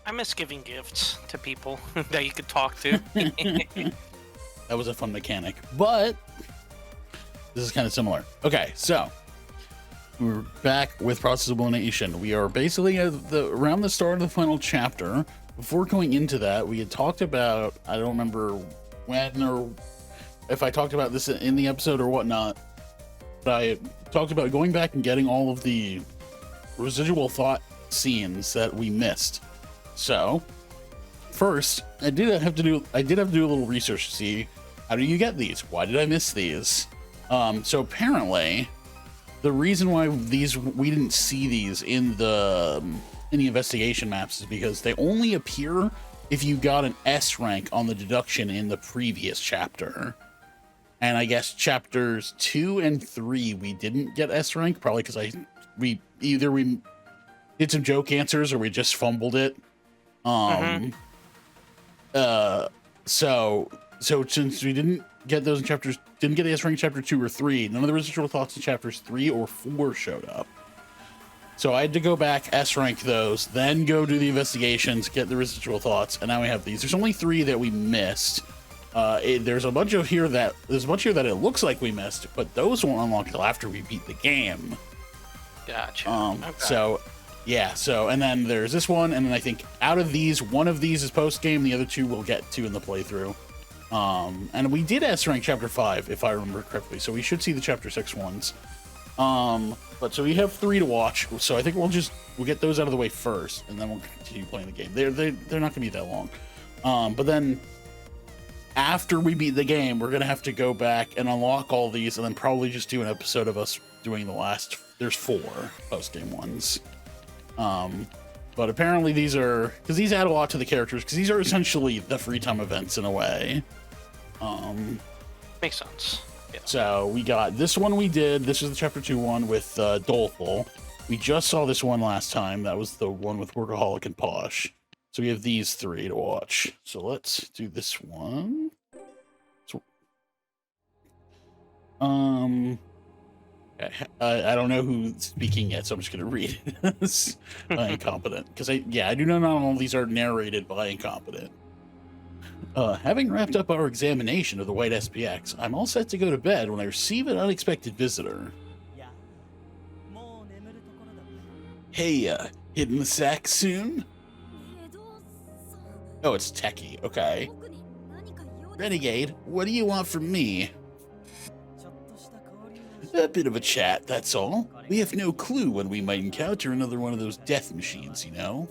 I miss giving gifts to people that you could talk to. That was a fun mechanic, but this is kind of similar. Okay, so we're back with Process of Elimination. We are basically at around the start of the final chapter. Before going into that, we had talked about, I don't remember when or if I talked about this in the episode or whatnot, but I talked about going back and getting all of the residual thought scenes that we missed. So first, I did have to do a little research to see, how do you get these? Why did I miss these? So apparently the reason why we didn't see these in the investigation maps is because they only appear if you got an S rank on the deduction in the previous chapter. And I guess chapters 2 and 3 we didn't get S rank, probably because we did some joke answers or we just fumbled it. So since we didn't get those in didn't get the S rank in chapter 2 or 3, none of the residual thoughts in chapters 3 or 4 showed up. So I had to go back, S rank those, then go do the investigations, get the residual thoughts, and now we have these. There's only 3 that we missed. There's a bunch here that it looks like we missed, but those won't unlock until after we beat the game. Gotcha. Okay. So yeah, and then there's this one, and then I think out of these, one of these is post game, the other 2 we'll get to in the playthrough. And we did S rank chapter 5 if I remember correctly, so we should see the chapter 6 ones. But so we have 3 to watch, so I think we'll get those out of the way first, and then we'll continue playing the game. They're not gonna be that long. But then after we beat the game, we're gonna have to go back and unlock all these, and then probably just do an episode of us doing the last. There's 4 post game ones. But apparently these are, because these add a lot to the characters, because these are essentially the free time events in a way. Makes sense. Yeah. So we got this one we did. This is the chapter 2 one with Doleful. We just saw this one last time. That was the one with Workaholic and Posh. So we have these 3 to watch. So let's do this one. So, I don't know who's speaking yet, so I'm just going to read it. Incompetent. Because I do not know all these are narrated by Incompetent. Having wrapped up our examination of the White SPX, I'm all set to go to bed when I receive an unexpected visitor. Hey, hitting the sack soon? Oh, it's Techie. Okay. Renegade, what do you want from me? A bit of a chat, that's all. We have no clue when we might encounter another one of those death machines, you know?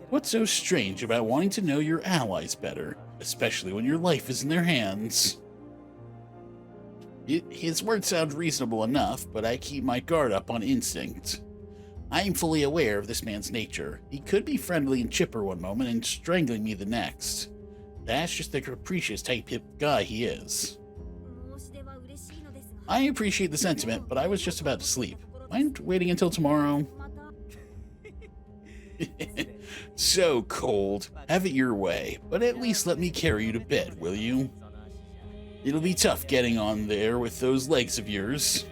What's so strange about wanting to know your allies better, especially when your life is in their hands? His words sound reasonable enough, but I keep my guard up on instinct. I am fully aware of this man's nature. He could be friendly and chipper one moment and strangling me the next. That's just the capricious type guy he is. I appreciate the sentiment, but I was just about to sleep. Mind waiting until tomorrow? So cold. Have it your way, but at least let me carry you to bed, will you? It'll be tough getting on there with those legs of yours.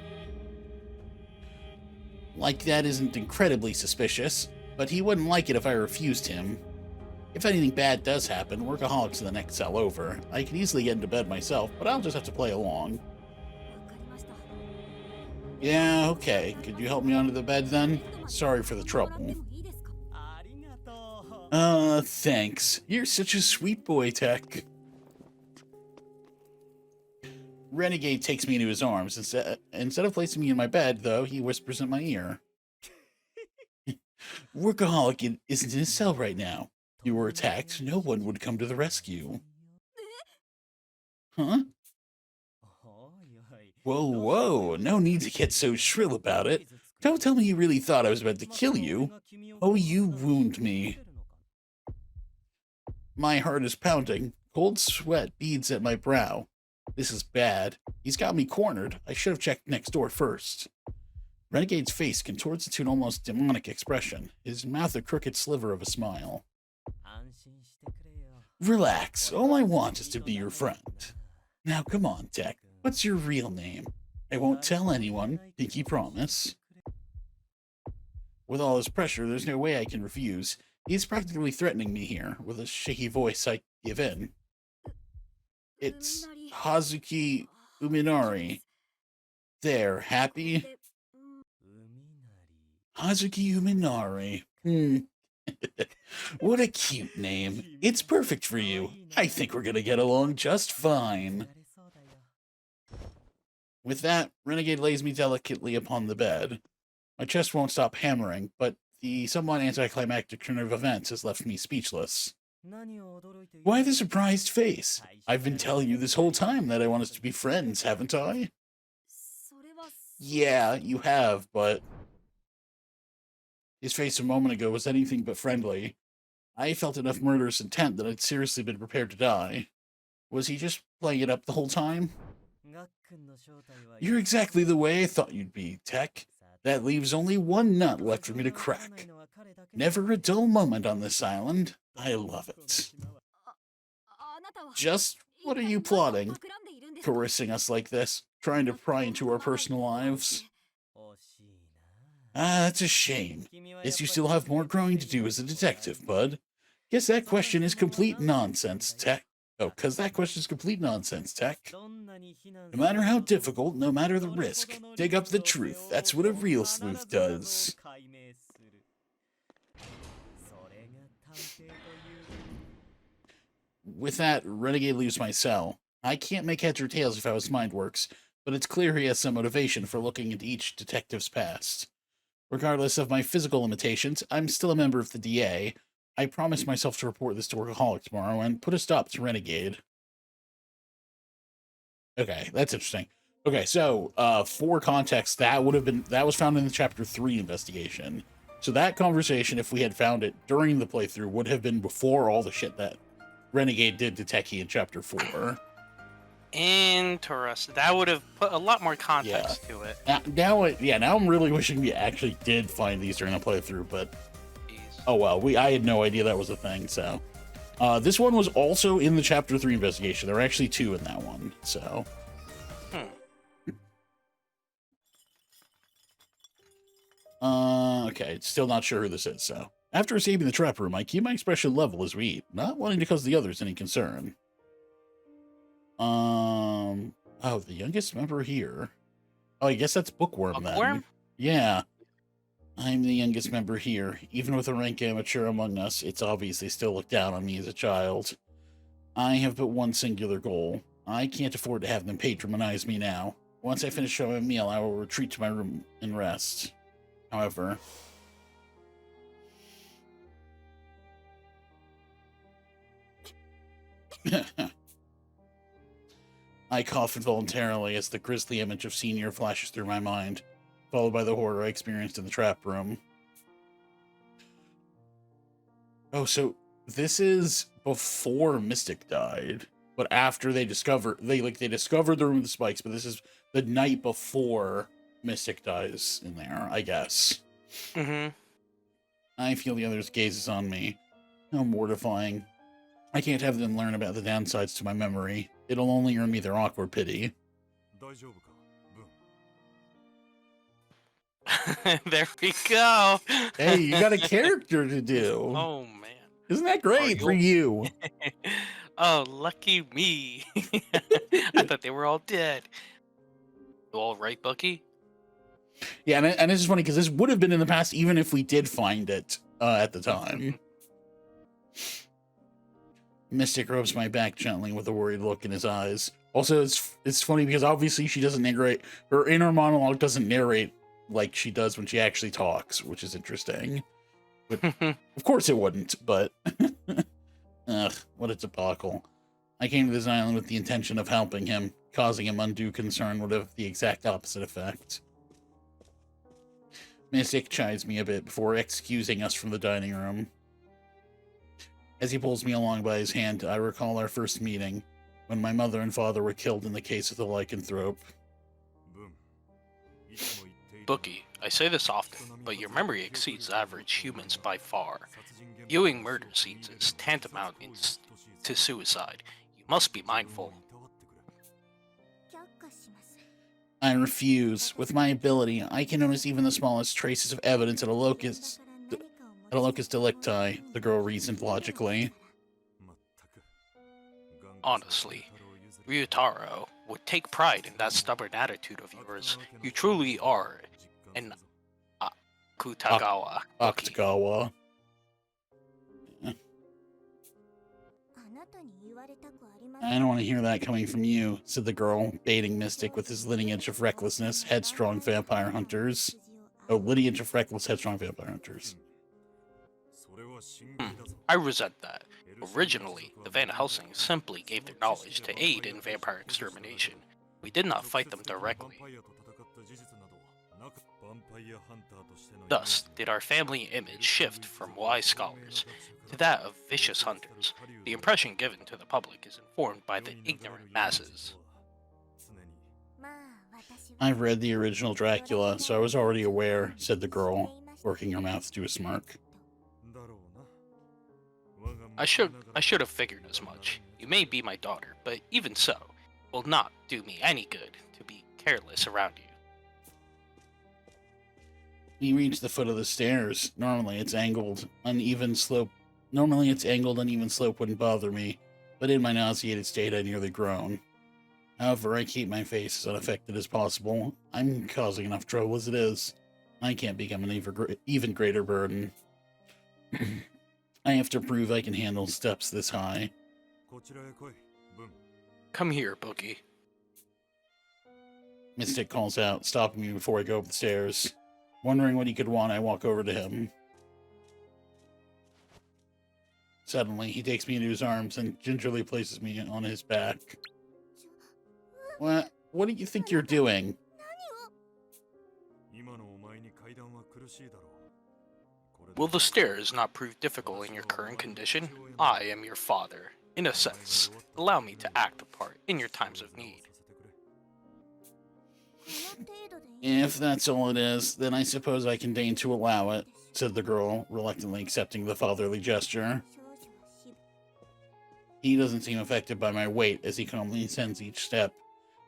Like that isn't incredibly suspicious, but he wouldn't like it if I refused him. If anything bad does happen, Workaholic's in the next cell over. I could easily get into bed myself, but I'll just have to play along. Yeah, okay. Could you help me onto the bed then? Sorry for the trouble. Thanks. You're such a sweet boy, Tech. Renegade takes me into his arms. Instead of placing me in my bed, though, he whispers in my ear. Workaholic isn't in his cell right now. If you were attacked, no one would come to the rescue. Huh? Whoa, no need to get so shrill about it. Don't tell me you really thought I was about to kill you. Oh, you wound me. My heart is pounding. Cold sweat beads at my brow. This is bad. He's got me cornered. I should have checked next door first. Renegade's face contorts into an almost demonic expression, his mouth a crooked sliver of a smile. Relax. All I want is to be your friend. Now come on, Tech. What's your real name? I won't tell anyone. Pinky promise. With all this pressure, there's no way I can refuse. He's practically threatening me here. With a shaky voice, I give in. It's Hazuki Uminari. There, happy? Hazuki Uminari. What a cute name. It's perfect for you. I think we're gonna get along just fine. With that, Renegade lays me delicately upon the bed. My chest won't stop hammering, but the somewhat anticlimactic turn of events has left me speechless. Why the surprised face? I've been telling you this whole time that I want us to be friends, haven't I? Yeah, you have, but... His face a moment ago was anything but friendly. I felt enough murderous intent that I'd seriously been prepared to die. Was he just playing it up the whole time? You're exactly the way I thought you'd be, Tech. That leaves only one nut left for me to crack. Never a dull moment on this island. I love it. Just what are you plotting? Coercing us like this, trying to pry into our personal lives? Ah, that's a shame. Guess you still have more growing to do as a detective, bud. Guess that question is complete nonsense, Tech. Oh, cause that question is complete nonsense, Tech. No matter how difficult, no matter the risk, dig up the truth. That's what a real sleuth does. With that, Renegade leaves my cell. I can't make heads or tails of how his mind works, but it's clear he has some motivation for looking into each detective's past. Regardless of my physical limitations, I'm still a member of the DA. I promised myself to report this to Workaholic tomorrow and put a stop to Renegade. Okay, that's interesting. Okay, so for context, that was found in the Chapter 3 investigation. So that conversation, if we had found it during the playthrough, would have been before all the shit that Renegade did to Techie in Chapter 4. Interesting. That would have put a lot more context to it. Now I'm really wishing we actually did find these during the playthrough, but jeez. Oh well, I had no idea that was a thing, so. This one was also in the Chapter 3 investigation. There were actually 2 in that one, so. Okay, still not sure who this is, so. After escaping the trap room, I keep my expression level as we eat, not wanting to cause the others any concern. Oh, the youngest member here. Oh, I guess that's Bookworm then. Yeah. I'm the youngest member here. Even with a rank amateur among us, it's obvious they still look down on me as a child. I have but one singular goal. I can't afford to have them patronize me now. Once I finish my meal, I will retreat to my room and rest. However... I cough involuntarily as the grisly image of Senior flashes through my mind, followed by the horror I experienced in the trap room. Oh, so this is before Mystic died, but after they discovered the room with the spikes, but this is the night before Mystic dies in there, I guess. Mm-hmm. I feel the others' gazes on me. How mortifying. I can't have them learn about the downsides to my memory. It'll only earn me their awkward pity. There we go. Hey, you got a character to do. Oh, man. Isn't that great for you? Oh, lucky me. I thought they were all dead. You all right, Bucky? Yeah, and this is funny because this would have been in the past even if we did find it at the time. Mystic rubs my back gently with a worried look in his eyes. Also, it's funny because obviously she doesn't narrate, her inner monologue doesn't narrate like she does when she actually talks, which is interesting. But, of course it wouldn't, but ugh, what a debacle. I came to this island with the intention of helping him. Causing him undue concern would have the exact opposite effect. Mystic chides me a bit before excusing us from the dining room. As he pulls me along by his hand, I recall our first meeting, when my mother and father were killed in the case of the lycanthrope. Bookie, I say this often, but your memory exceeds average humans by far. Viewing murder scenes is tantamount to suicide. You must be mindful. I refuse. With my ability, I can notice even the smallest traces of evidence at a locus. A locus delicti, the girl reasoned logically. Honestly, Ryutaro would take pride in that stubborn attitude of yours. You truly are an Akutagawa rookie. Akutagawa. I don't want to hear that coming from you, said the girl, baiting Mystic with his lineage of recklessness, headstrong vampire hunters. Oh, lineage of reckless, headstrong vampire hunters. I resent that. Originally, the Van Helsing simply gave their knowledge to aid in vampire extermination. We did not fight them directly. Thus did our family image shift from wise scholars to that of vicious hunters. The impression given to the public is informed by the ignorant masses. I've read the original Dracula, so I was already aware, said the girl, working her mouth to a smirk. I should have figured as much. You may be my daughter, but even so, it will not do me any good to be careless around you. We reached the foot of the stairs. Normally it's angled, uneven slope wouldn't bother me, but in my nauseated state I nearly groan. However, I keep my face as unaffected as possible. I'm causing enough trouble as it is. I can't become an even greater burden. I have to prove I can handle steps this high. Come here, Bookie. Mystic calls out, stopping me before I go up the stairs. Wondering what he could want, I walk over to him. Suddenly, he takes me into his arms and gingerly places me on his back. What do you think you're doing? Will the stairs not prove difficult in your current condition? I am your father. In a sense, allow me to act the part in your times of need. If that's all it is, then I suppose I can deign to allow it, said the girl, reluctantly accepting the fatherly gesture. He doesn't seem affected by my weight as he calmly ascends each step.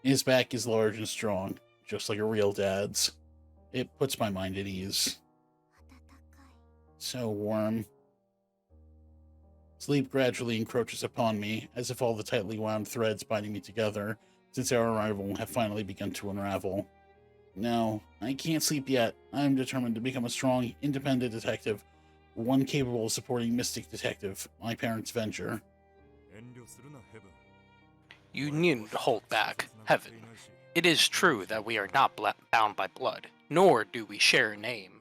His back is large and strong, just like a real dad's. It puts my mind at ease. So warm. Sleep gradually encroaches upon me, as if all the tightly wound threads binding me together since our arrival have finally begun to unravel. No, I can't sleep yet. I am determined to become a strong, independent detective, one capable of supporting Mystic Detective, my parents' venture. You needn't hold back, Heaven. It is true that we are not bound by blood, nor do we share a name.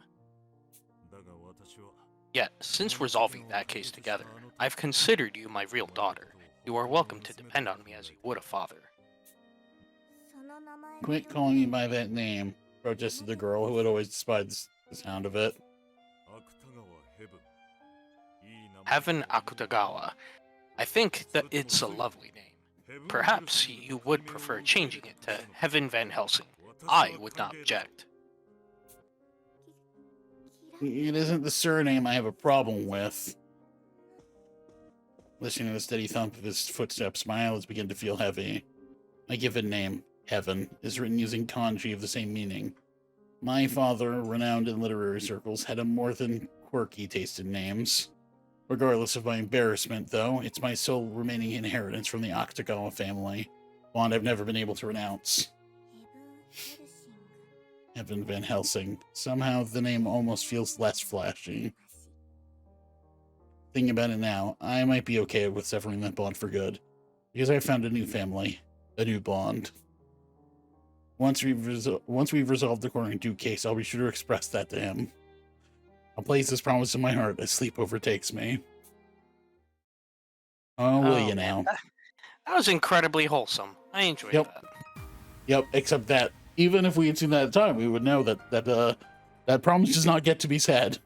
Yet, since resolving that case together, I've considered you my real daughter. You are welcome to depend on me as you would a father. Quit calling me by that name, protested the girl who had always despised the sound of it. Heaven Akutagawa. I think that it's a lovely name. Perhaps you would prefer changing it to Heaven Van Helsing. I would not object. It isn't the surname I have a problem with. Listening to the steady thump of his footsteps, my eyelids begin to feel heavy. My given name, Heaven, is written using kanji of the same meaning. My father, renowned in literary circles, had a more than quirky taste in names. Regardless of my embarrassment, though, it's my sole remaining inheritance from the Akutagawa family, bond I've never been able to renounce. Heaven Van Helsing. Somehow the name almost feels less flashy. Thinking about it now, I might be okay with severing that bond for good, because I've found a new family, a new bond. Once we've resolved the Corning Duke case, I'll be sure to express that to him. I'll place this promise in my heart as sleep overtakes me. Oh, will you now? That was incredibly wholesome. I enjoyed that. Yep, except that even if we had seen that at the time, we would know that promise does not get to be said.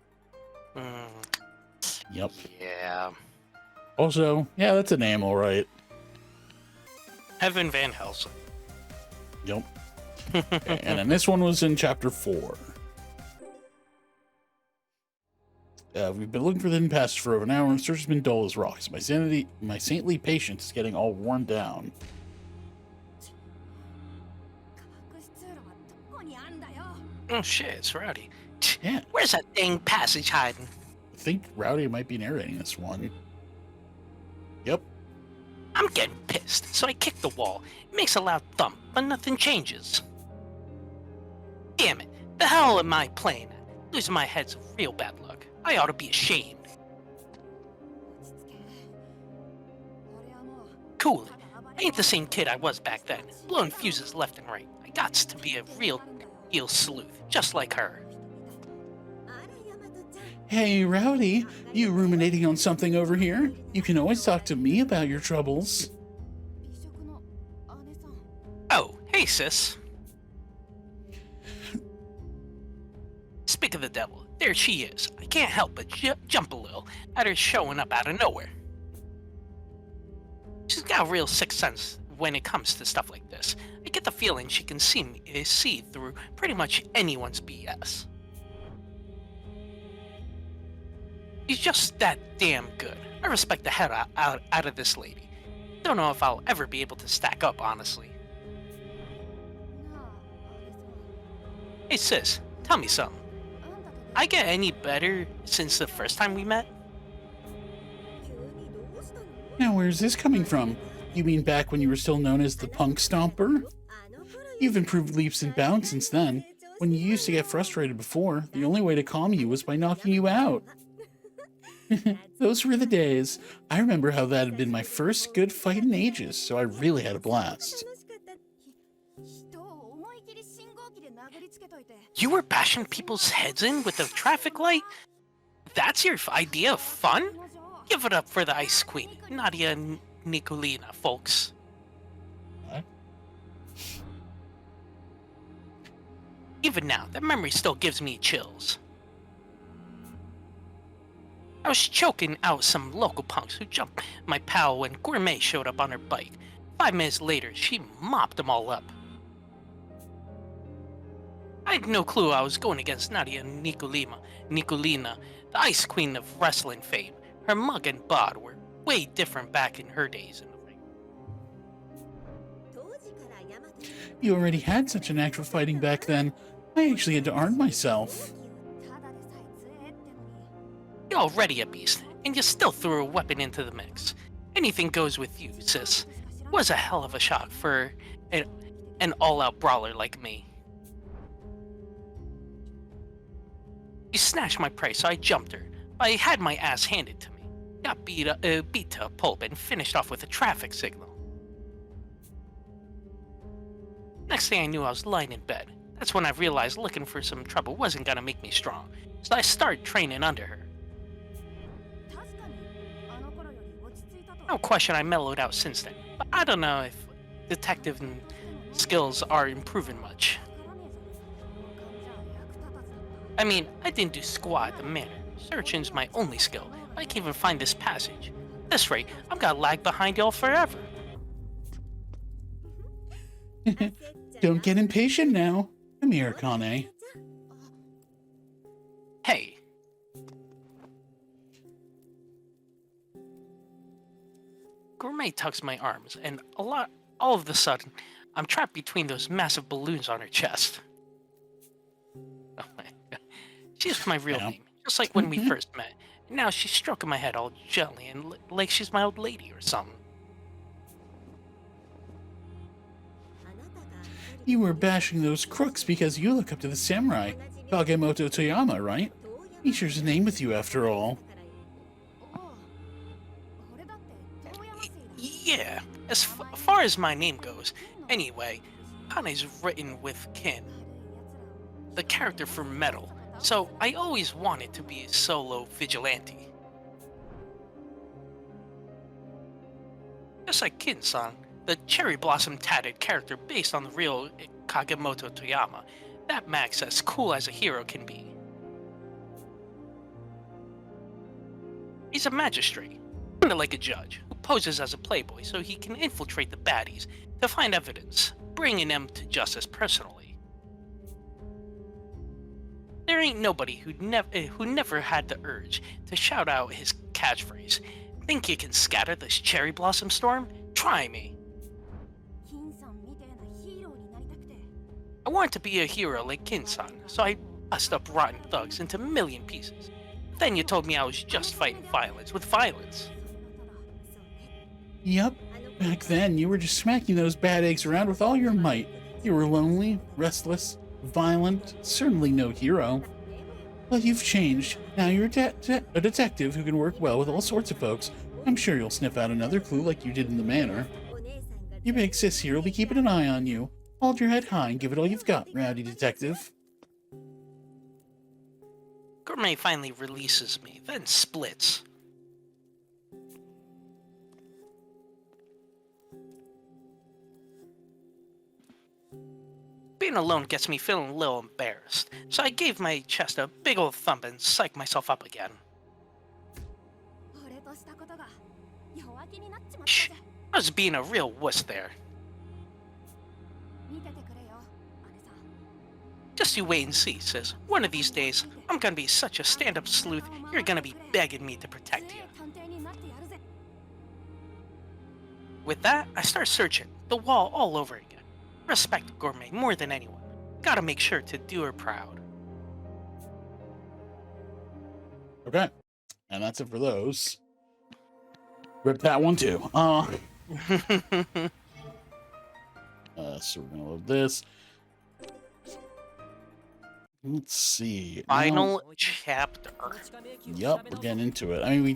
Yep. Yeah. Also, yeah, that's a name, all right. Heaven Van Helsing. Yep. And then this one was in chapter 4. We've been looking for the hidden passage for over an hour, and the search has been dull as rocks. My saintly patience is getting all worn down. Oh shit, it's Rowdy. Yeah. Where's that dang passage hiding? think Rowdy might be narrating this one. Yep. I'm getting pissed, so I kick the wall. It makes a loud thump, but nothing changes. Damn it, the hell am I playing at? Losing my head's real bad luck. I ought to be ashamed. Cool it. I ain't the same kid I was back then, blowing fuses left and right. I gots to be a real sleuth, just like her. Hey, Rowdy, you ruminating on something over here? You can always talk to me about your troubles. Oh, hey sis. Speak of the devil, there she is. I can't help but jump a little at her showing up out of nowhere. She's got a real sixth sense when it comes to stuff like this. I get the feeling she can see through pretty much anyone's BS. She's just that damn good. I respect the head out of this lady. Don't know if I'll ever be able to stack up, honestly. Hey sis, tell me something. I get any better since the first time we met? Now, where's this coming from? You mean back when you were still known as the Punk Stomper? You've improved leaps and bounds since then. When you used to get frustrated before, the only way to calm you was by knocking you out. Those were the days. I remember how that had been my first good fight in ages, so I really had a blast. You were bashing people's heads in with a traffic light? That's your idea of fun? Give it up for the Ice Queen, Nadia Nikolina, folks. What? Even now, that memory still gives me chills. I was choking out some local punks who jumped my pal when Gourmet showed up on her bike. 5 minutes later, she mopped them all up. I had no clue I was going against Nadia Nikolina, the Ice Queen of wrestling fame. Her mug and bod were way different back in her days in the ring. You already had such a knack for fighting back then. I actually had to arm myself. You're already a beast, and you still threw a weapon into the mix. Anything goes with you, sis. Was a hell of a shock for an all-out brawler like me. She snatched my prey, so I jumped her. But I had my ass handed to me. Got beat to a pulp and finished off with a traffic signal. Next thing I knew, I was lying in bed. That's when I realized looking for some trouble wasn't gonna make me strong, so I started training under her. No question I mellowed out since then, but I don't know if detective skills are improving much. I mean, I didn't do squat at the manor. Searching's my only skill. I can't even find this passage. At this rate, I'm gonna lag behind y'all forever. Don't get impatient now. Come here, Kane. Hey. Gourmet tugs my arms, and all of a sudden, I'm trapped between those massive balloons on her chest. Oh my God. She's my real name, just like when we first met. And now she's stroking my head all gently and like she's my old lady or something. You were bashing those crooks because you look up to the samurai, Kagemoto Toyama, right? He shares a name with you after all. Yeah, as far as my name goes. Anyway, Kane's written with Kin, the character for Metal, so I always wanted to be a solo vigilante. Just like Kin-san, the cherry blossom tatted character based on the real Kagemoto Toyama, that Max as cool as a hero can be. He's a magistrate, kind of like a judge, who poses as a playboy so he can infiltrate the baddies to find evidence, bringing them to justice personally. There ain't nobody who never had the urge to shout out his catchphrase. Think you can scatter this cherry blossom storm? Try me. I wanted to be a hero like Kin-san, so I bust up rotten thugs into a million pieces. Then you told me I was just fighting violence with violence. Yep. Back then, you were just smacking those bad eggs around with all your might. You were lonely, restless, violent, certainly no hero. But you've changed. Now you're a detective who can work well with all sorts of folks. I'm sure you'll sniff out another clue like you did in the manor. Your big sis here will be keeping an eye on you. Hold your head high and give it all you've got, rowdy detective. Gourmet finally releases me, then splits. Being alone gets me feeling a little embarrassed, so I gave my chest a big old thump and psyched myself up again. Shh, I was being a real wuss there. Just you wait and see, sis. One of these days, I'm gonna be such a stand-up sleuth, you're gonna be begging me to protect you. With that, I start searching the wall all over again. Respect Gourmet more than anyone. Gotta make sure to do her proud. Okay. And that's it for those. Rip that one too. So we're gonna load this. Let's see. Final chapter. Yep, we're getting into it. I mean, we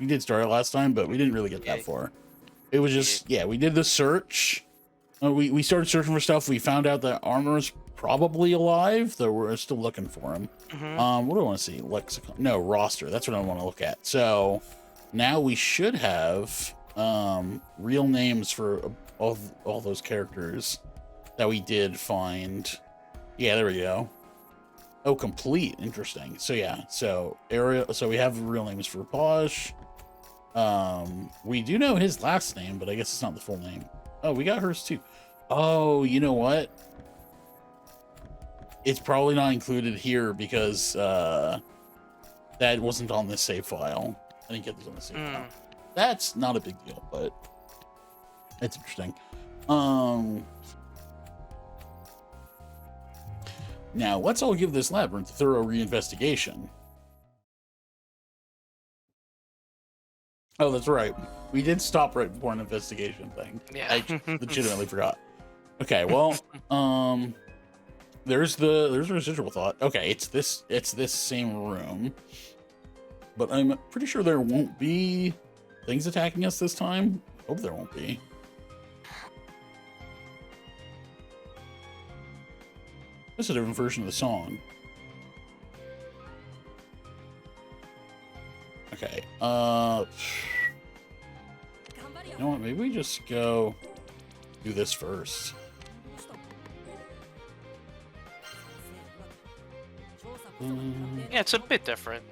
did start it last time, but we didn't really get that far. It was just, yeah, we did the search. We started searching for stuff. We found out that Armor's probably alive, though we're still looking for him. What do I want to see? Lexicon? No, roster. That's what I want to look at. So now we should have real names for all those characters that we did find. Yeah, there we go. Oh, complete. Interesting. So yeah, so area. So we have real names for Bosch. We do know his last name, but I guess it's not the full name. Oh, we got hers too. Oh, you know what? It's probably not included here because that wasn't on this save file. I didn't get this on the save file. That's not a big deal, but it's interesting. Now let's all give this labyrinth a thorough reinvestigation. Oh, that's right. We did stop right before an investigation thing. Yeah. I legitimately forgot. Okay, well, there's residual thought. Okay, it's this same room. But I'm pretty sure there won't be things attacking us this time. Hope there won't be. That's a different version of the song. Okay, you know what, maybe we just go do this first. Yeah, it's a bit different.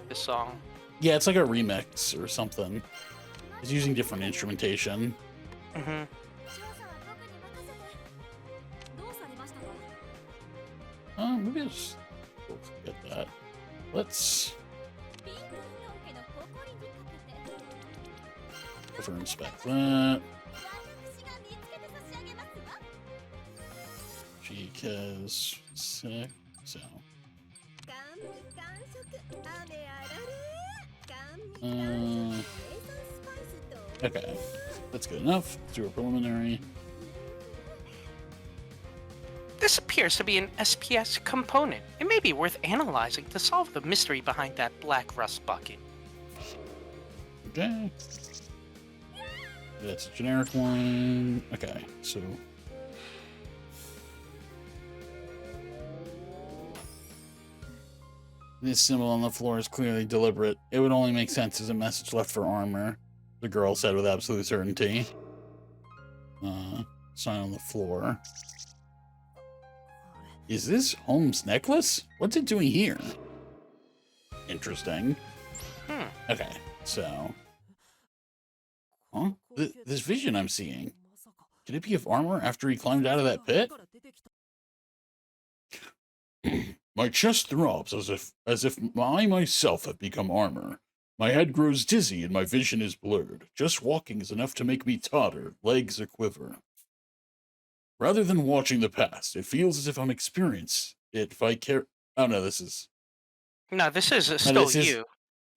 This song. Yeah, it's like a remix or something. It's using different instrumentation. Maybe I'll just get that. Let's over inspect that. Because sick, so. Okay, that's good enough. Let's do a preliminary. This appears to be an SPS component. It may be worth analyzing to solve the mystery behind that black rust bucket. Okay. That's a generic one. Okay, so. This symbol on the floor is clearly deliberate. It would only make sense as a message left for armor, the girl said with absolute certainty. Sign on the floor. Is this Holmes' necklace? What's it doing here? Interesting. Okay, so. Huh? This vision I'm seeing. Could it be of armor after he climbed out of that pit? My chest throbs as if I myself have become armor. My head grows dizzy and my vision is blurred. Just walking is enough to make me totter, legs a quiver. Rather than watching the past, it feels as if I'm experiencing it Oh no, this is No, this is No, still you.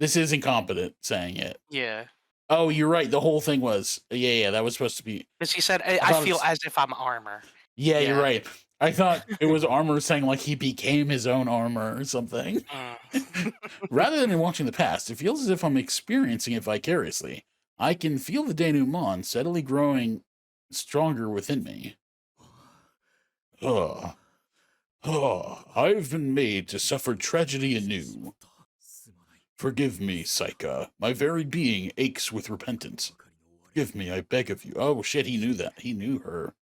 this is incompetent saying it. Yeah. Oh, you're right. The whole thing was yeah. That was supposed to be. Because he said, I I thought feel it's as if I'm armor. yeah. You're Yeah. right. I thought it was armor saying like he became his own armor or something. Rather than watching the past, it feels as if I'm experiencing it vicariously. I can feel the denouement steadily growing stronger within me. Ugh. I've been made to suffer tragedy anew. Forgive me, Saika. My very being aches with repentance. Forgive me, I beg of you. Oh shit, he knew that. He knew her.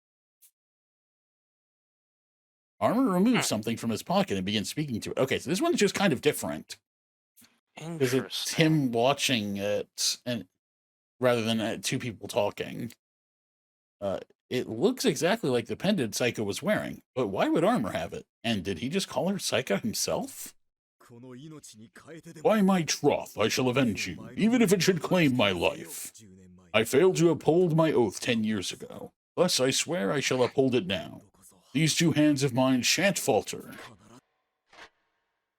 Armor removes something from his pocket and begins speaking to it. Okay, so this one's just kind of different. Because it's him watching it and rather than two people talking. It looks exactly like the pendant Saika was wearing, but why would Armor have it? And did he just call her Saika himself? By my troth, I shall avenge you, even if it should claim my life. I failed to uphold my oath 10 years ago. Thus I swear I shall uphold it now. These two hands of mine shan't falter.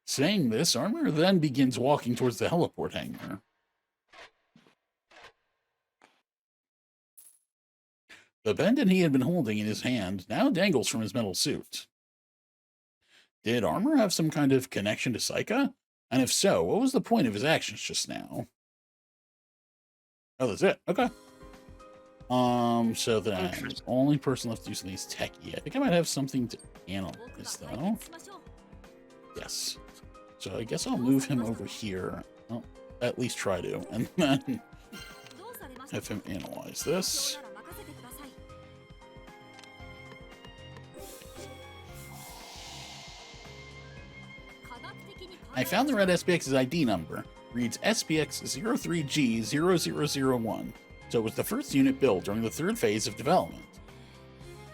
Saying this, Armor then begins walking towards the heliport hangar. The pendant he had been holding in his hand now dangles from his metal suit. Did Armor have some kind of connection to Saika? And if so, what was the point of his actions just now? Oh, that's it. Okay. So then the only person left to do something is Techie. I think I might have something to analyze though. Yes. So I guess I'll move him over here. Well, at least try to, and then have him analyze this. I found the red SPX's ID number. Reads SPX03G0001. So it was the first unit built during the third phase of development.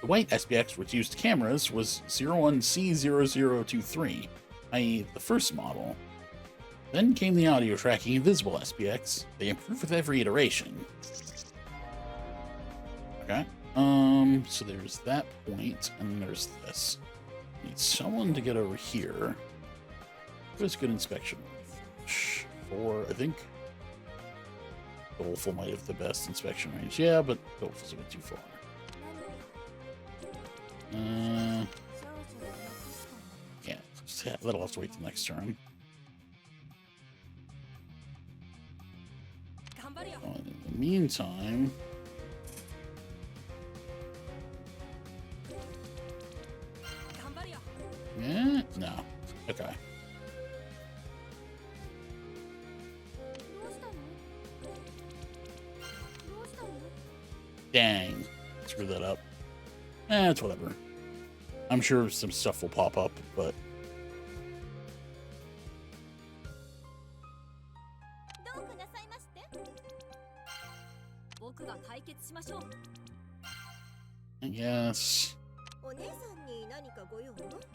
The white SPX, which used cameras, was 01C0023, i.e. the first model. Then came the audio tracking invisible SPX. They improved with every iteration. Okay. So there's that point, and then there's this. Need someone to get over here. Where's good inspection? 4, I think. Doleful might have the best inspection range. Yeah, but Doleful's a bit too far. Yeah, that'll have to wait till next turn. In the meantime... Yeah? No. Okay. Dang. Screwed that up. It's whatever. I'm sure some stuff will pop up, but... I guess...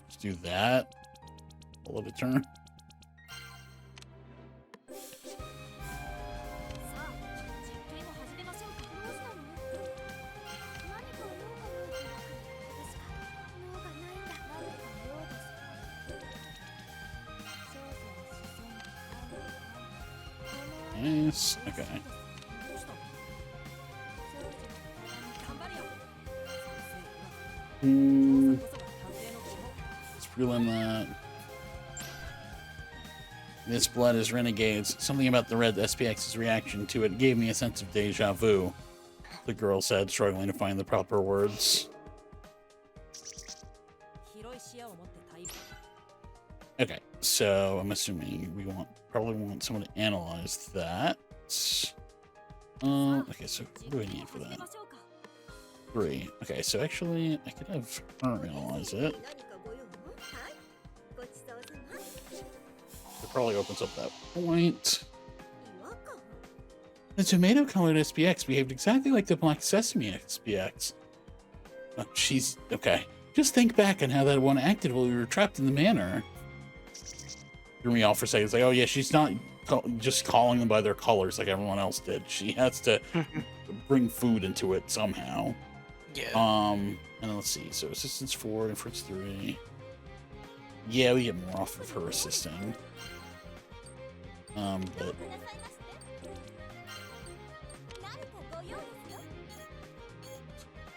Let's do that. Pull it a turn. Yes, okay. Let's prelim that. This blood is renegades. Something about the red SPX's reaction to it gave me a sense of deja vu, the girl said, struggling to find the proper words. Okay, so I'm assuming we probably want someone to analyze that. Okay, so what do I need for that? 3. Okay, so actually I could have her analyze it. It probably opens up that point. The tomato-colored SPX behaved exactly like the black sesame SPX. Oh, she's okay. Just think back on how that one acted while we were trapped in the manor. Threw me off for a second. It's like, oh yeah, she's not just calling them by their colors like everyone else did. She has to bring food into it somehow. Yeah. And let's see. So assistance 4, inference 3. Yeah, we get more off of her assisting. But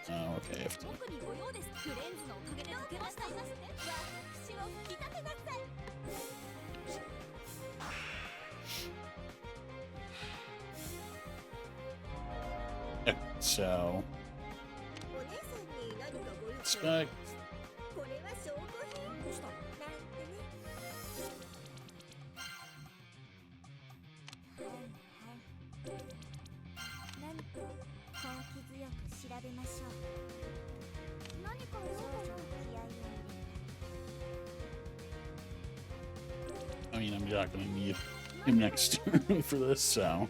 oh, okay. I have to. Okay, so expect. I mean, I'm not going to need him next turn for this, so.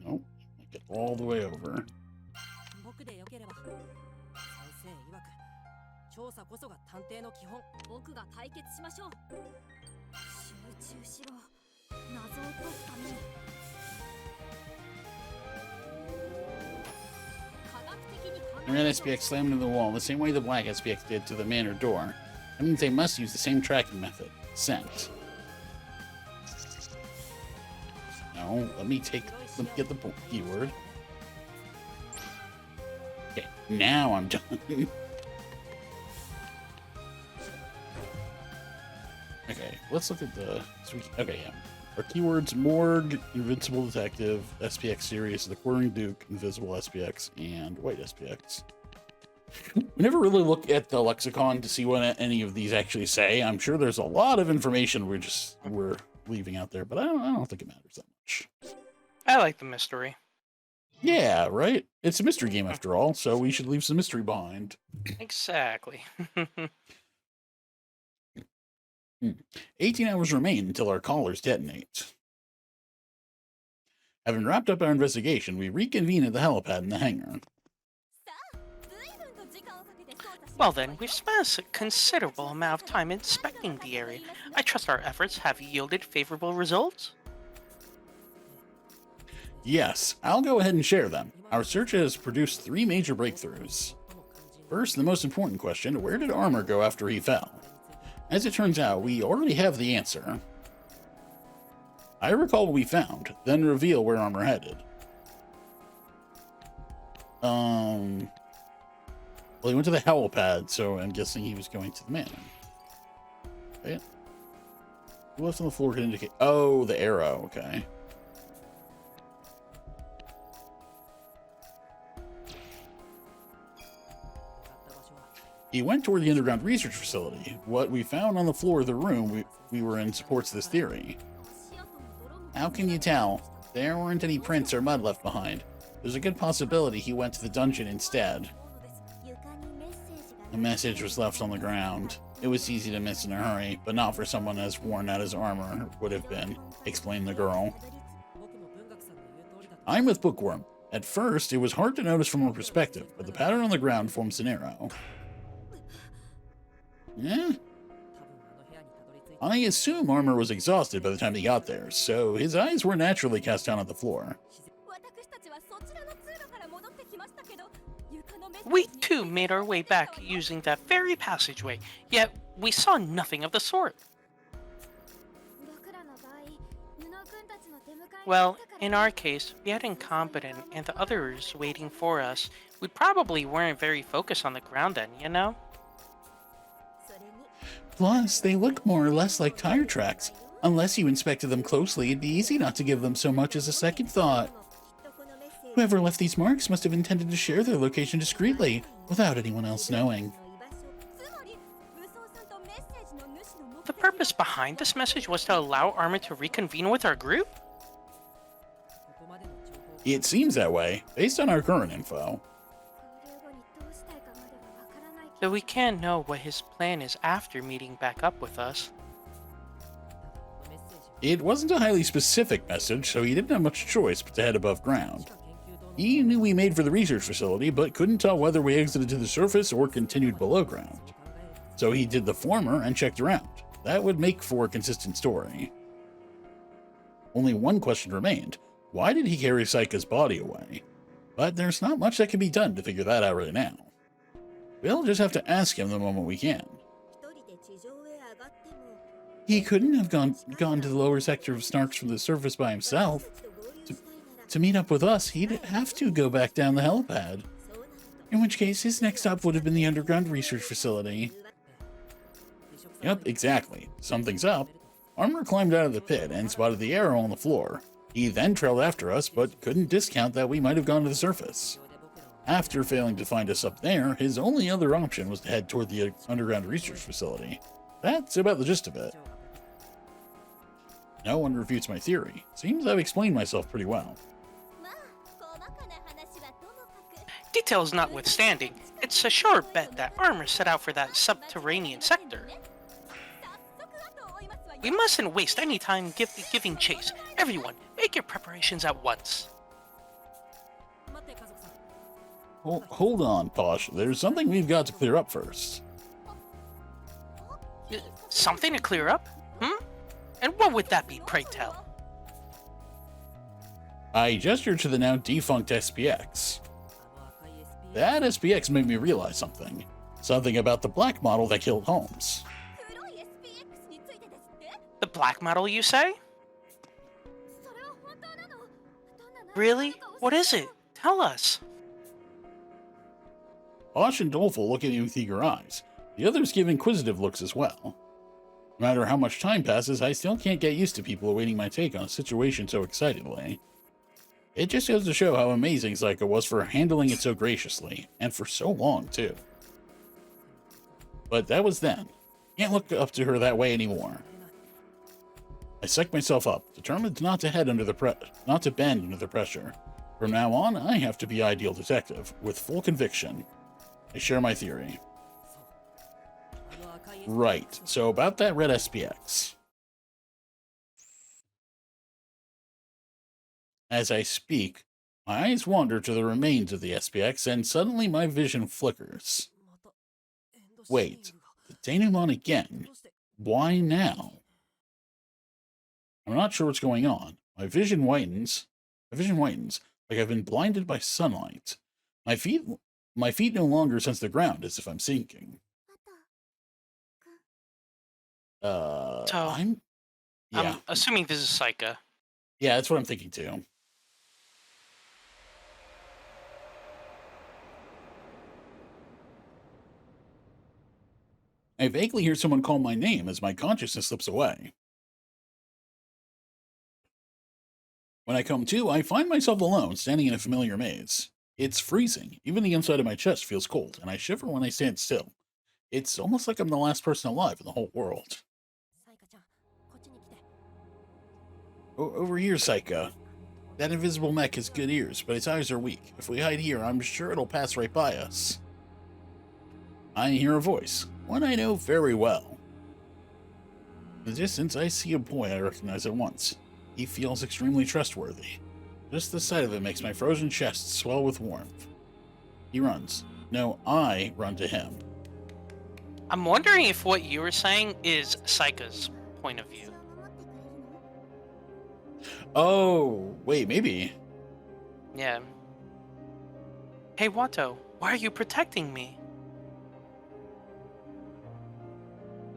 Nope. Make it all the way over. 調査こそが探偵の基本。僕が解決しましょう。集中しろ。謎を解くために。科学的に考え The red SPX slammed into the wall the same way the black SPX did to the manor door. That means they must use the same tracking method. Sent. No, let me get the keyword. Okay, now I'm done. Okay, let's look at the... Okay, yeah. Our keywords: Morgue, Invincible Detective, SPX Series, The Quartering Duke, Invisible SPX, and White SPX. We never really look at the lexicon to see what any of these actually say. I'm sure there's a lot of information we're leaving out there, but I don't think it matters that much. I like the mystery. Yeah, right? It's a mystery game after all, so we should leave some mystery behind. Exactly. 18 hours remain until our callers detonate. Having wrapped up our investigation, we reconvene at the helipad in the hangar. Well then, we've spent a considerable amount of time inspecting the area. I trust our efforts have yielded favorable results? Yes, I'll go ahead and share them. Our search has produced 3 major breakthroughs. First, the most important question: where did Armor go after he fell? As it turns out, we already have the answer. I recall what we found, then reveal where Armor headed. Well, he went to the helipad, so I'm guessing he was going to the manor. Right? Who left on the floor could indicate... Oh, the arrow, okay. He went toward the underground research facility. What we found on the floor of the room we were in supports this theory. How can you tell? There weren't any prints or mud left behind. There's a good possibility he went to the dungeon instead. A message was left on the ground. It was easy to miss in a hurry, but not for someone as worn out as Armor would have been, explained the girl. I'm with Bookworm. At first, it was hard to notice from her perspective, but the pattern on the ground forms an arrow. Yeah? I assume Armor was exhausted by the time he got there, so his eyes were naturally cast down at the floor. We too made our way back using that very passageway, yet we saw nothing of the sort. Well, in our case, we had Incompetent and the others waiting for us. We probably weren't very focused on the ground then, you know? Plus, they look more or less like tire tracks. Unless you inspected them closely, it'd be easy not to give them so much as a second thought. Whoever left these marks must have intended to share their location discreetly, without anyone else knowing. The purpose behind this message was to allow Armor to reconvene with our group? It seems that way, based on our current info. So we can't know what his plan is after meeting back up with us. It wasn't a highly specific message, so he didn't have much choice but to head above ground. He knew we made for the research facility, but couldn't tell whether we exited to the surface or continued below ground. So he did the former and checked around. That would make for a consistent story. Only one question remained. Why did he carry Saika's body away? But there's not much that can be done to figure that out right now. We'll just have to ask him the moment we can. He couldn't have gone to the lower sector of Snarks from the surface by himself. To meet up with us, he'd have to go back down the helipad. In which case, his next stop would have been the underground research facility. Yep, exactly. Something's up. Armor climbed out of the pit and spotted the arrow on the floor. He then trailed after us, but couldn't discount that we might have gone to the surface. After failing to find us up there, his only other option was to head toward the underground research facility. That's about the gist of it. No one refutes my theory. Seems I've explained myself pretty well. Details notwithstanding, it's a sure bet that Armor set out for that subterranean sector. We mustn't waste any time giving chase. Everyone, make your preparations at once. Hold on, Posh. There's something we've got to clear up first. Something to clear up? And what would that be, pray tell? I gestured to the now defunct SPX. That SPX made me realize something. Something about the black model that killed Holmes. The black model, you say? Really? What is it? Tell us. Posh and Doleful look at me with eager eyes. The others give inquisitive looks as well. No matter how much time passes, I still can't get used to people awaiting my take on a situation so excitedly. It just goes to show how amazing Saika was for handling it so graciously, and for so long, too. But that was then. Can't look up to her that way anymore. I psyched myself up, determined not to bend under the pressure. From now on, I have to be ideal detective, with full conviction. I share my theory. Right, so about that red SPX. As I speak, my eyes wander to the remains of the SPX, and suddenly my vision flickers. Wait, the denouement again? Why now? I'm not sure what's going on. My vision whitens, like I've been blinded by sunlight. My feet no longer sense the ground, as if I'm sinking. I'm assuming this is Saika. Yeah, that's what I'm thinking too. I vaguely hear someone call my name as my consciousness slips away. When I come to, I find myself alone, standing in a familiar maze. It's freezing. Even the inside of my chest feels cold, and I shiver when I stand still. It's almost like I'm the last person alive in the whole world. Over here, Saika. That invisible mech has good ears, but its eyes are weak. If we hide here, I'm sure it'll pass right by us. I hear a voice, one I know very well. In the distance, I see a boy I recognize at once. He feels extremely trustworthy. Just the sight of it makes my frozen chest swell with warmth. He runs. No, I run to him. I'm wondering if what you were saying is Saika's point of view. Oh, wait, maybe. Yeah. Hey, Watto, why are you protecting me?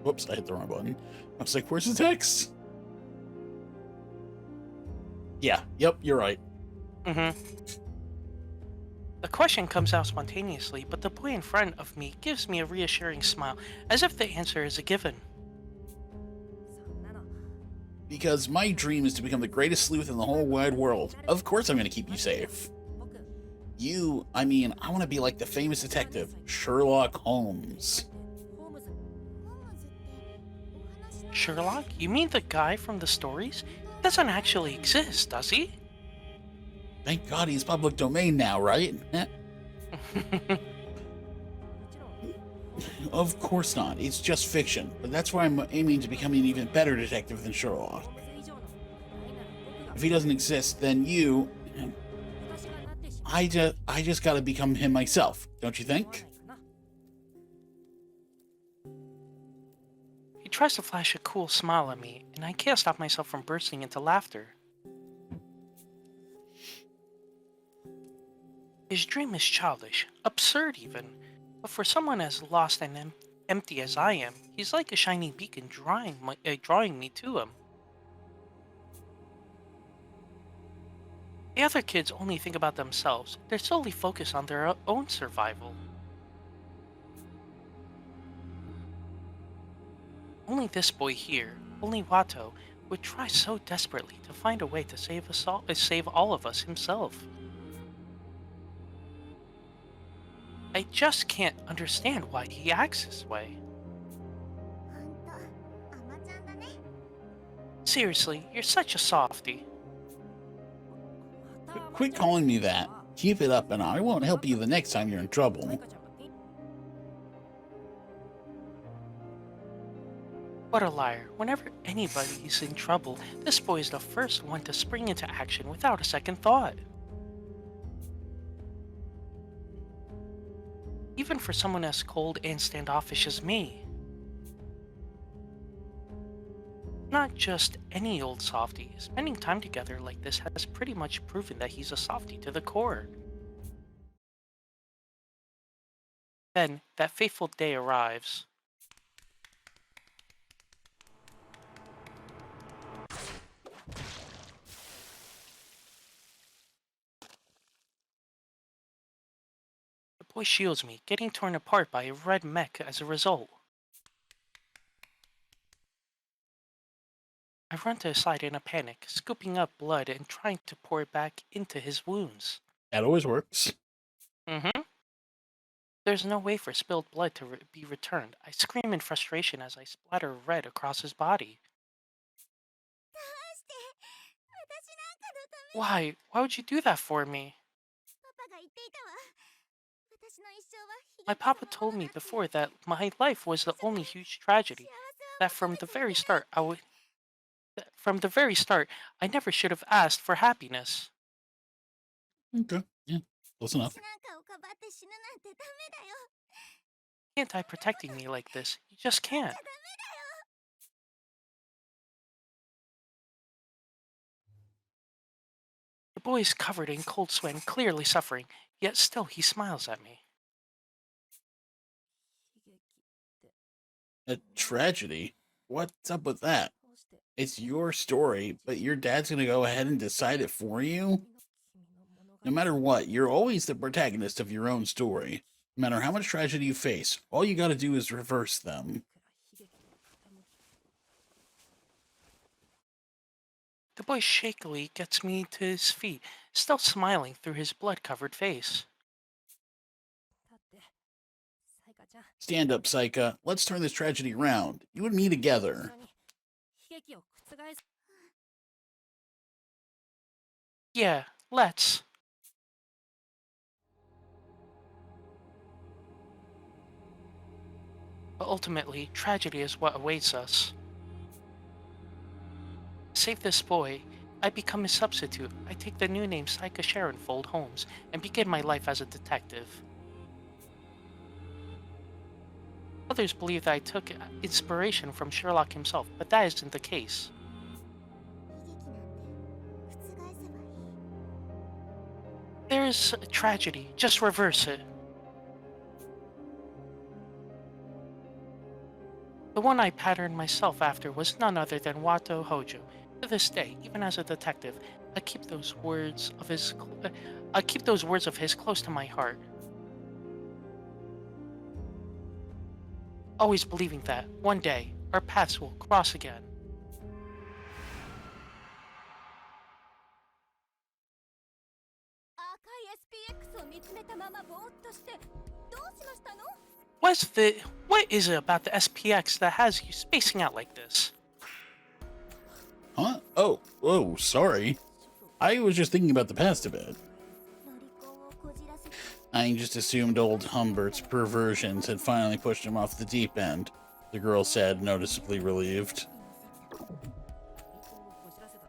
Whoops, I hit the wrong button. I was like, where's the text? Yeah, yep, you're right. Mm-hmm. The question comes out spontaneously, but the boy in front of me gives me a reassuring smile, as if the answer is a given. Because my dream is to become the greatest sleuth in the whole wide world. Of course I'm going to keep you safe. I want to be like the famous detective, Sherlock Holmes. Sherlock? You mean the guy from the stories? He doesn't actually exist, does he? Thank God he's public domain now, right? Of course not. It's just fiction. But that's why I'm aiming to become an even better detective than Sherlock. If he doesn't exist, then I just gotta become him myself, don't you think? He tries to flash a cool smile at me, and I can't stop myself from bursting into laughter. His dream is childish, absurd even, but for someone as lost and empty as I am, he's like a shiny beacon drawing me to him. The other kids only think about themselves. They're solely focused on their own survival. Only this boy here, only Watto, would try so desperately to find a way to save all of us himself. I just can't understand why he acts this way. ほんと甘ちゃんだね。 Seriously, you're such a softie. Quit calling me that. Keep it up and I won't help you the next time you're in trouble. What a liar. Whenever anybody's in trouble, this boy is the first one to spring into action without a second thought. Even for someone as cold and standoffish as me. Not just any old softie. Spending time together like this has pretty much proven that he's a softie to the core. Then, that fateful day arrives. The boy shields me, getting torn apart by a red mech as a result. I run to his side in a panic, scooping up blood and trying to pour it back into his wounds. That always works. Mm-hmm. There's no way for spilled blood to be returned. I scream in frustration as I splatter red across his body. どうして私なんかのために Why? Why would you do that for me? パパが言っていたわ。私の一生は悲 My 劇 papa その told もの me だって。 before that my life was the only huge tragedy. That from the very start, from the very start, I never should have asked for happiness. Okay. Yeah. Close enough. 私なんかをかばって死ぬなんてダメだよ。 Can't die protecting me like this. You just can't. ダメだよ。 The boy is covered in cold sweat and clearly suffering, yet still he smiles at me. A tragedy? What's up with that? It's your story, but your dad's gonna go ahead and decide it for you? No matter what, you're always the protagonist of your own story. No matter how much tragedy you face, all you gotta do is reverse them. The boy shakily gets me to his feet, still smiling through his blood-covered face. だってサイカちゃん Stand up, Saika. Let's turn this tragedy around. You and me together. 悲劇を覆す Yeah, let's. But ultimately, tragedy is what awaits us. Save this boy. I become his substitute. I take the new name Saika Sharonfold Holmes and begin my life as a detective. Others believe that I took inspiration from Sherlock himself, but that isn't the case. 悲劇なんて覆せばいい。 There is a tragedy. Just reverse it. The one I patterned myself after was none other than Wato Hojo. To this day, even as a detective, I keep those words of his close to my heart. Always believing that one day our paths will cross again. 赤い SPX を見つめたままぼーっとしてどうしましたの？ What is it about the SPX that has you spacing out like this? Huh? Oh, sorry. I was just thinking about the past a bit. ロリコンをこじらせて I just assumed old Humbert's perversions had finally pushed him off the deep end, the girl said, noticeably relieved.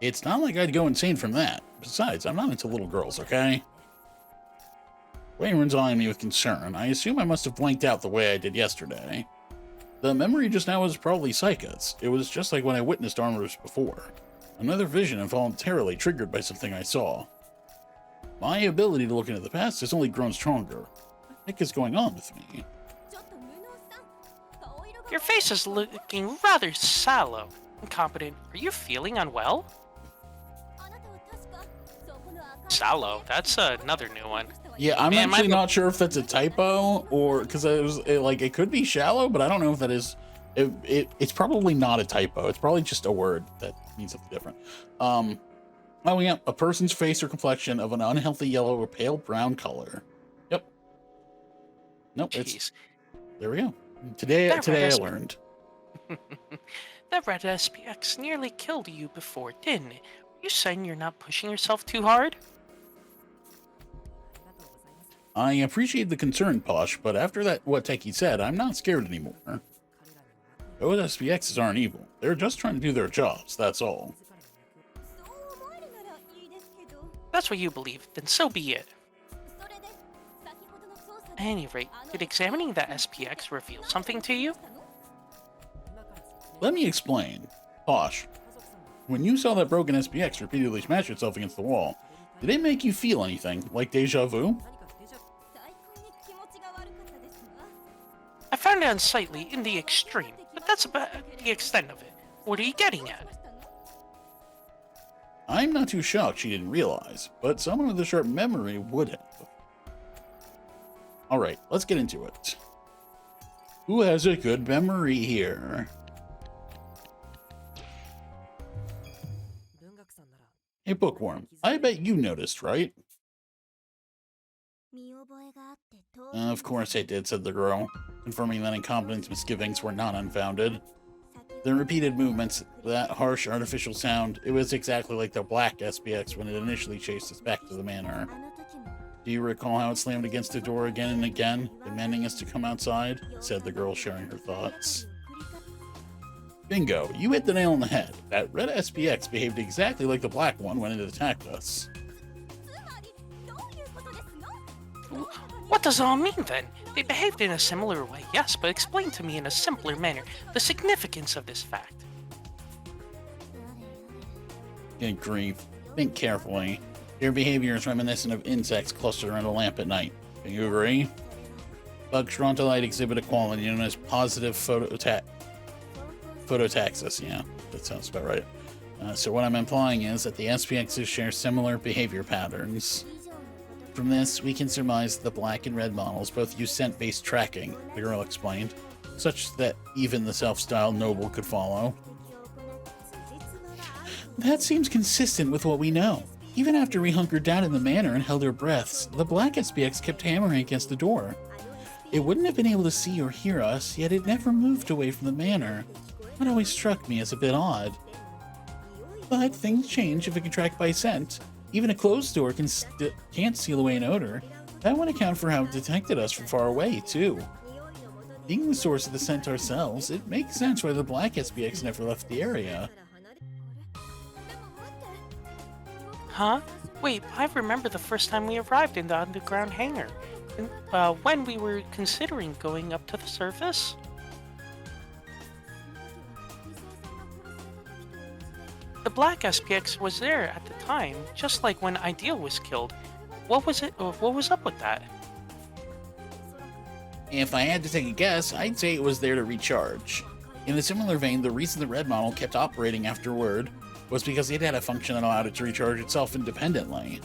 It's not like I'd go insane from that. Besides, I'm not into little girls, okay? Wainwright's eyeing me with concern. I assume I must have blanked out the way I did yesterday. The memory just now was probably Psycha's. It was just like when I witnessed armors before. Another vision involuntarily triggered by something I saw. My ability to look into the past has only grown stronger. What the heck is going on with me? Your face is looking rather sallow. Incompetent. Are you feeling unwell? Sallow. That's another new one. Yeah, I'm Man, actually not sure if that's a typo or because it could be shallow, but I don't know if that is. It's probably not a typo. It's probably just a word that means something different. Oh yeah, a person's face or complexion of an unhealthy yellow or pale brown color. Yep. Nope. Jeez. There we go. Today I learned. That red SPX nearly killed you before, didn't it? Are you saying you're not pushing yourself too hard? I appreciate the concern, Posh, but after what Teki said, I'm not scared anymore. Those SPXs aren't evil. They're just trying to do their jobs, that's all. That's what you believe, then so be it. At any rate, did examining that SPX reveal something to you? Let me explain. Posh, when you saw that broken SPX repeatedly smash itself against the wall, did it make you feel anything, like deja vu? I found it unsightly in the extreme, but that's about the extent of it. What are you getting at? I'm not too shocked she didn't realize, but someone with a sharp memory would have. Alright, let's get into it. Who has a good memory here? Hey, Bookworm, I bet you noticed, right? Of course I did, said the girl, confirming that Incompetent's misgivings were not unfounded. The repeated movements, that harsh artificial sound, it was exactly like the black SPX when it initially chased us back to the manor. Do you recall how it slammed against the door again and again, demanding us to come outside? Said the girl, sharing her thoughts. Bingo, you hit the nail on the head. That red SPX behaved exactly like the black one when it attacked us. What does it all mean then? They behaved in a similar way, yes, but explain to me in a simpler manner the significance of this fact. Good grief. Think carefully. Their behavior is reminiscent of insects clustered around a lamp at night. Can you agree? Bugs drawn to light exhibit a quality known as positive phototaxis. Yeah, that sounds about right. So what I'm implying is that the SPXs share similar behavior patterns. From this, we can surmise the black and red models both use scent-based tracking, the girl explained, such that even the self-styled noble could follow. That seems consistent with what we know. Even after we hunkered down in the manor and held our breaths, the black SPX kept hammering against the door. It wouldn't have been able to see or hear us, yet it never moved away from the manor. That always struck me as a bit odd. But things change if it can track by scent. Even a closed door can't seal away an odor. That would account for how it detected us from far away, too. Being the source of the scent ourselves, it makes sense why the black SPX never left the area. Huh? Wait, I remember the first time we arrived in the underground hangar. When we were considering going up to the surface? The black SPX was there at the time, just like when Ideal was killed. What was up with that? If I had to take a guess, I'd say it was there to recharge. In a similar vein, the reason the red model kept operating afterward was because it had a function that allowed it to recharge itself independently.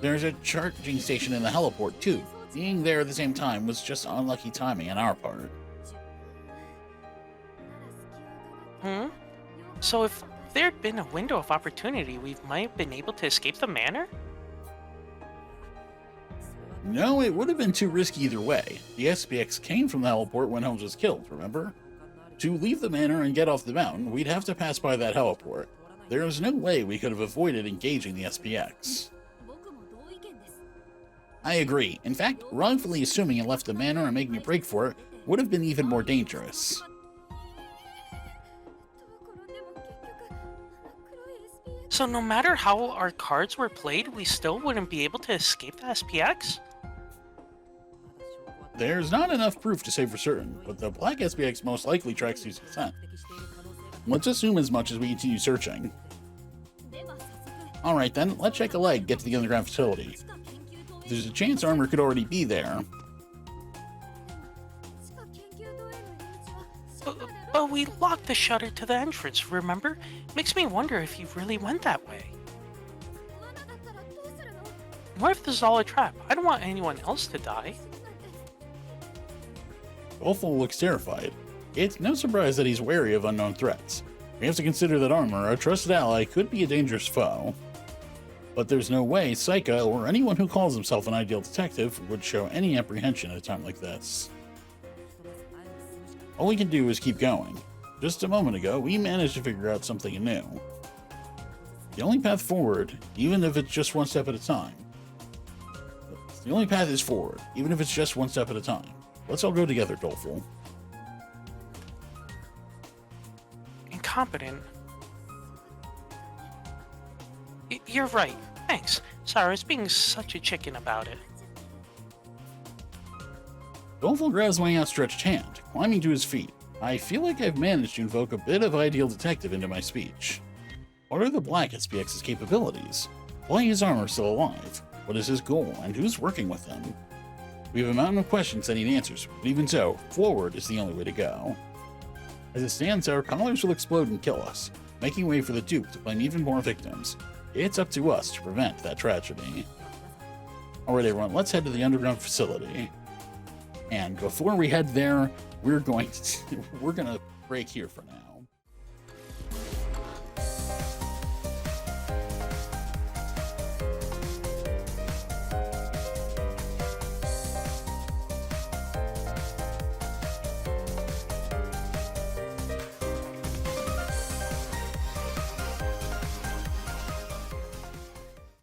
There's a charging station in the heliport too. Being there at the same time was just unlucky timing on our part. So if there'd been a window of opportunity, we might have been able to escape the manor? No, it would have been too risky either way. The SPX came from the heliport when Holmes was killed, remember? To leave the manor and get off the mountain, we'd have to pass by that heliport. There is no way we could have avoided engaging the SPX. I agree. In fact, wrongfully assuming it left the manor and making a break for it would have been even more dangerous. So no matter how our cards were played, we still wouldn't be able to escape the SPX? There's not enough proof to say for certain, but the Black SPX most likely tracks his descent. Let's assume as much as we continue searching. Alright then, let's check a leg, get to the underground facility. There's a chance armor could already be there. But we locked the shutter to the entrance, remember? Makes me wonder if he really went that way. What if this is all a trap? I don't want anyone else to die. Waffles looks terrified. It's no surprise that he's wary of unknown threats. We have to consider that armor, a trusted ally, could be a dangerous foe. But there's no way Saika, or anyone who calls himself an ideal detective, would show any apprehension at a time like this. All we can do is keep going. Just a moment ago, we managed to figure out something new. The only path forward, even if it's just one step at a time. The only path is forward, even if it's just one step at a time. Let's all go together, Doleful. Incompetent. You're right. Thanks. Sorry, I was being such a chicken about it. Doleful grabs my outstretched hand, climbing to his feet. I feel like I've managed to invoke a bit of ideal detective into my speech. What are the Black SPX's capabilities? Why is armor still alive? What is his goal, and who's working with him? We have a mountain of questions that need answers, but even so, forward is the only way to go. As it stands, our collars will explode and kill us, making way for the dupe to claim even more victims. It's up to us to prevent that tragedy. Alright everyone, let's head to the underground facility. And before we head there, we're gonna break here for now.